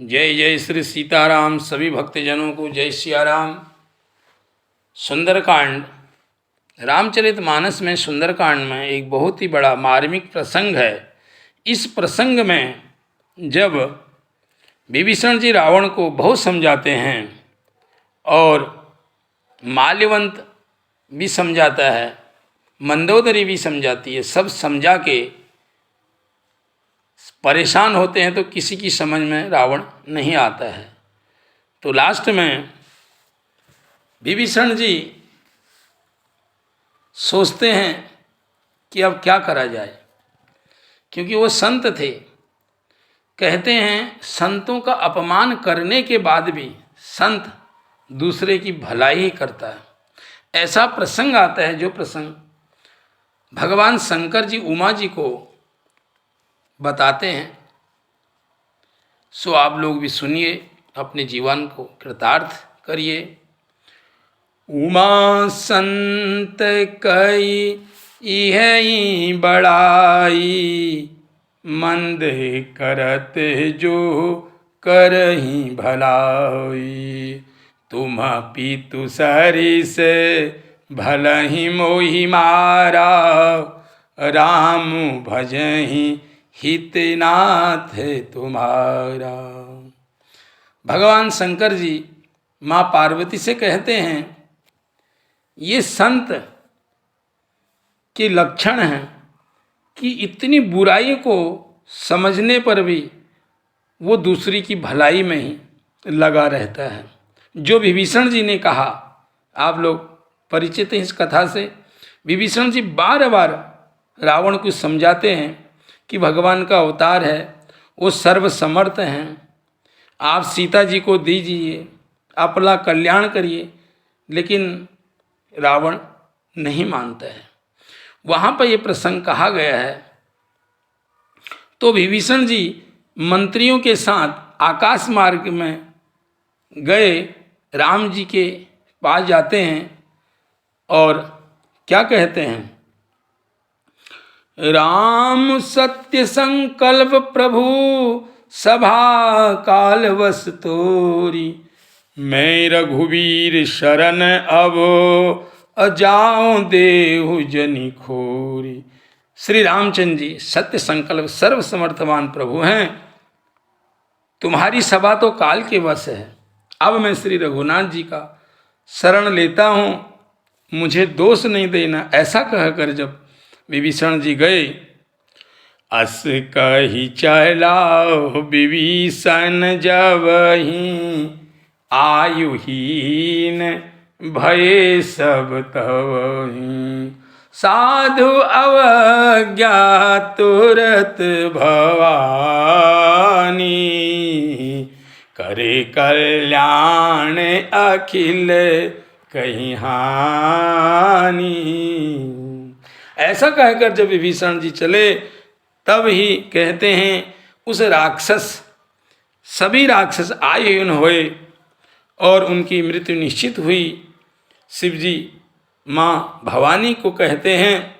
जय जय श्री सीताराम। सभी भक्तजनों को जय सियाराम। सुंदरकांड, रामचरितमानस में सुंदरकांड में एक बहुत ही बड़ा मार्मिक प्रसंग है। इस प्रसंग में जब विभीषण जी रावण को बहुत समझाते हैं और माल्यवंत भी समझाता है, मंदोदरी भी समझाती है, सब समझा के परेशान होते हैं तो किसी की समझ में रावण नहीं आता है। तो लास्ट में विभीषण जी सोचते हैं कि अब क्या करा जाए, क्योंकि वो संत थे। कहते हैं संतों का अपमान करने के बाद भी संत दूसरे की भलाई ही करता है। ऐसा प्रसंग आता है जो प्रसंग भगवान शंकर जी उमा जी को बताते हैं। सो आप लोग भी सुनिए, अपने जीवन को कृतार्थ करिए। उमा संत कई इहि बड़ाई, मंद करत जो करहि भलाई। तुम पीतु सरिस भलहि मोहि मारा, राम भजहि हितनाथ तुम्हारा। भगवान शंकर जी माँ पार्वती से कहते हैं, ये संत के लक्षण हैं कि इतनी बुराई को समझने पर भी वो दूसरी की भलाई में ही लगा रहता है। जो विभीषण जी ने कहा, आप लोग परिचित हैं इस कथा से। विभीषण जी बार बार रावण को समझाते हैं कि भगवान का अवतार है, वो सर्वसमर्थ हैं, आप सीता जी को दीजिए, अपना कल्याण करिए। लेकिन रावण नहीं मानता है। वहाँ पर ये प्रसंग कहा गया है। तो विभीषण जी मंत्रियों के साथ आकाश मार्ग में गए, राम जी के पास जाते हैं और क्या कहते हैं, राम सत्य संकल्प प्रभु सभा काल वस तोरी, मैं रघुवीर शरण अब अजाऊं देहु जनि खोरी। श्री रामचंद्र जी सत्य संकल्प सर्वसमर्थवान प्रभु हैं। तुम्हारी सभा तो काल के वश है। अब मैं श्री रघुनाथ जी का शरण लेता हूँ, मुझे दोष नहीं देना। ऐसा कहकर जब विभीषण जी गए, अस कही चलाओ विभीषण जबहि, आयुहीन भये सब तवहि। साधु अवज्ञा तुरत भवानी, करे कल्याण अखिल कहीं हानि। ऐसा कहकर जब विभीषण जी चले, तब ही कहते हैं उस राक्षस, सभी राक्षस आयुहीन हुए और उनकी मृत्यु निश्चित हुई। शिव जी माँ भवानी को कहते हैं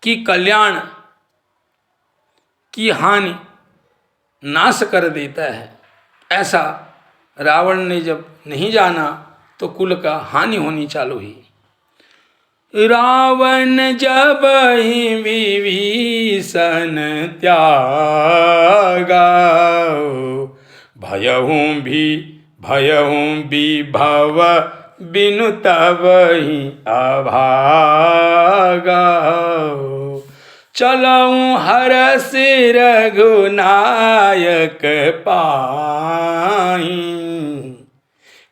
कि कल्याण की हानि नाश कर देता है। ऐसा रावण ने जब नहीं जाना तो कुल का हानि होनी चालू हुई। रावण जब ही विभीषण त्यागा, भयहूँ विभव बिनु तब ही अभागा। चलऊँ हरष रघुनायक पाई,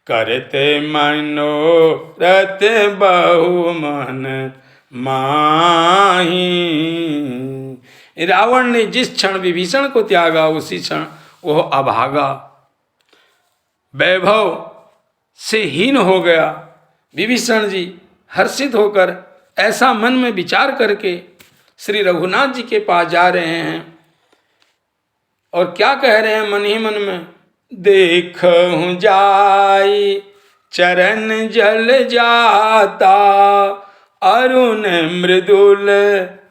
करते मनोरथ बहु मन माही। रावण ने जिस क्षण विभीषण को त्यागा, उसी क्षण वह अभागा, वैभव से हीन हो गया। विभीषण जी हर्षित होकर ऐसा मन में विचार करके श्री रघुनाथ जी के पास जा रहे हैं और क्या कह रहे हैं मन ही मन में, देखूं जाई चरण जल जाता, अरुण मृदुल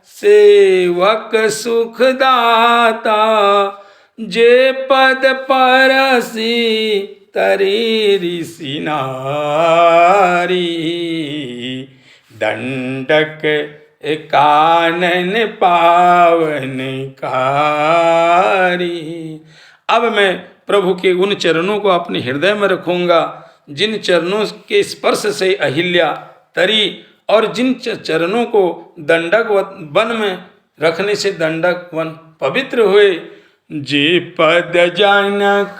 सेवक सुखदाता, जे पद परसी तरी ऋषि नारी, दंडक कानन पावन कारी। अब मैं प्रभु के उन चरणों को अपने हृदय में रखूंगा जिन चरणों के स्पर्श से अहिल्या तरी, और जिन चरणों को दंडक वन में रखने से दंडक वन पवित्र हुए। जे पद जनक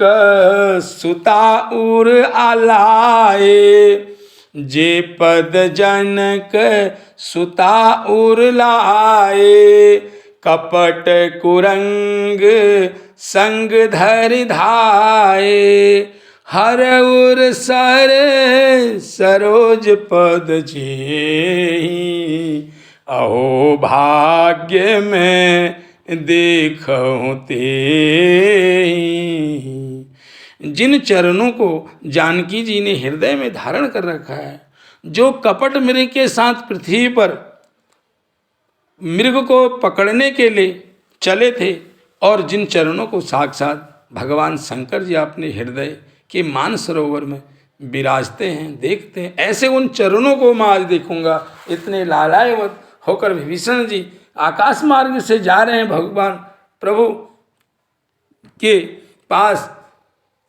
सुता उर आलाए, जे पद जनक सुता उर लाए, कपट कुरंग संग धरि धाये, हर उर सर सरोज पद जेहि, अहो भाग्य में देखूं तेहि। जिन चरणों को जानकी जी ने हृदय में धारण कर रखा है, जो कपट मृग के साथ पृथ्वी पर मृग को पकड़ने के लिए चले थे, और जिन चरणों को साक्षात भगवान शंकर जी अपने हृदय के मानसरोवर में विराजते हैं, देखते हैं, ऐसे उन चरणों को मैं आज देखूंगा। इतने लालायवत होकर विभीषण जी आकाश मार्ग से जा रहे हैं भगवान प्रभु के पास।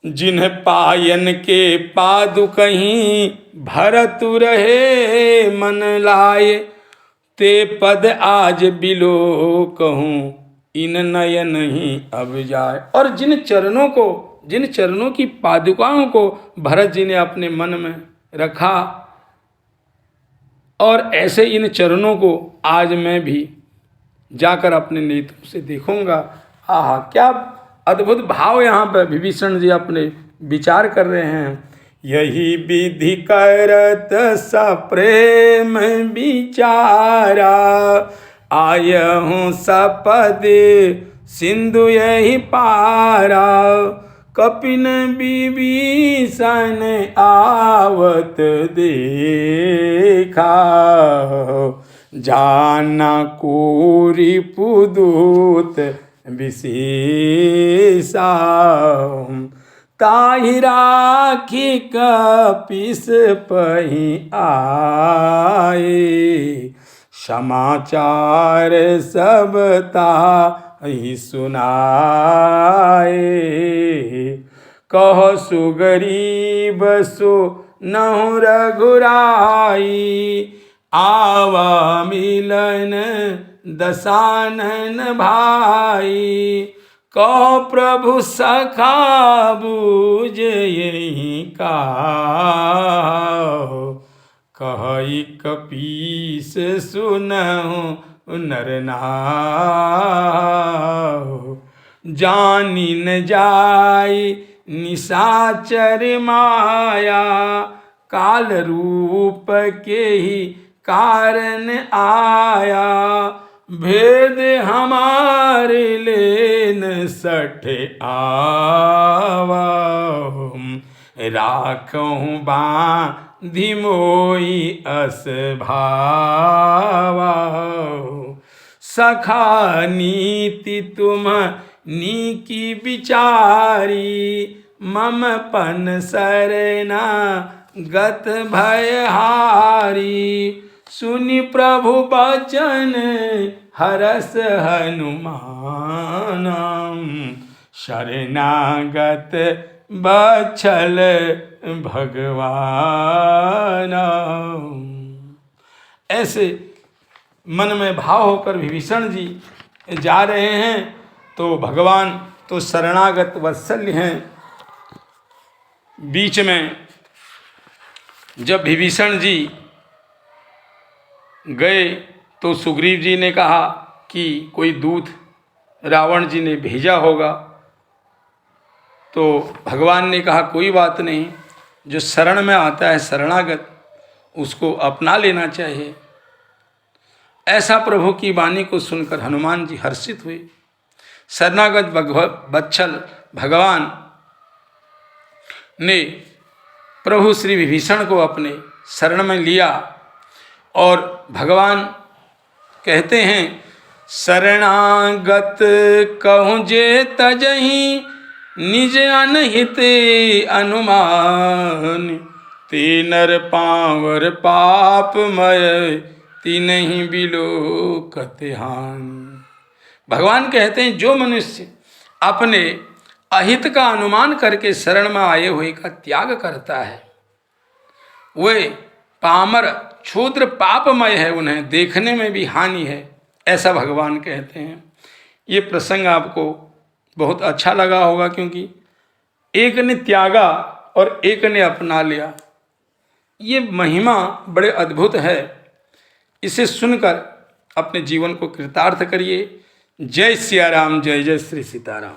जिन्ह पायन के पादु कहीं भरतु रहे मन लाए, ते पद आज बिलो कहूँ इन नयन ही अब जाए। और जिन चरणों की पादुकाओं को भरत जी ने अपने मन में रखा, और ऐसे इन चरणों को आज मैं भी जाकर अपने नेत्रों से देखूंगा। आहा, क्या अद्भुत भाव यहाँ पर विभीषण जी अपने विचार कर रहे हैं। यही विधि करत सप्रेम विचारा, आयहूँ सपद सिंधु यही पारा, कपिन विभीषण आवत देखा, जाना कोरी पुदूत विशेषा, ताहि राखी कपिस पही आए, समाचार सब ताहि सुनाए, कह सुगरीब सो नहु रघुराई, आवा मिलन दशानन भाई, कहो प्रभु सखा बूझ यही का, कहि कपीस सुनहु नर नाउ, जानी न जाई निशाचर माया, काल रूप के ही कारण आया, भेद हमारे लेन सठ आवा, राखूं बांधि मोई अस भावा, सखा नीति तुम नीकी विचारी, मम पन सरना गत भयहारी, सुनि प्रभु बचन हरस हनुमान, शरणागत बछल भगवान। ऐसे मन में भाव होकर विभीषण जी जा रहे हैं, तो भगवान तो शरणागत वत्सल्य हैं। बीच में जब विभीषण जी गए तो सुग्रीव जी ने कहा कि कोई दूत रावण जी ने भेजा होगा, तो भगवान ने कहा कोई बात नहीं, जो शरण में आता है शरणागत उसको अपना लेना चाहिए। ऐसा प्रभु की वाणी को सुनकर हनुमान जी हर्षित हुए। शरणागत वत्सल भगवान ने प्रभु श्री विभीषण को अपने शरण में लिया, और भगवान कहते हैं शरणागत कहूँ जे तजहि निज अनहित अनुमान। ते नर पावर पापमय तिन्हि बिलोकत हानि। भगवान कहते हैं जो मनुष्य अपने अहित का अनुमान करके शरण में आए हुए का त्याग करता है वे पामर क्षुद्र पापमय है, उन्हें देखने में भी हानि है, ऐसा भगवान कहते हैं। ये प्रसंग आपको बहुत अच्छा लगा होगा क्योंकि एक ने त्यागा और एक ने अपना लिया। ये महिमा बड़े अद्भुत है, इसे सुनकर अपने जीवन को कृतार्थ करिए। जय सिया राम, जय जय श्री सीताराम।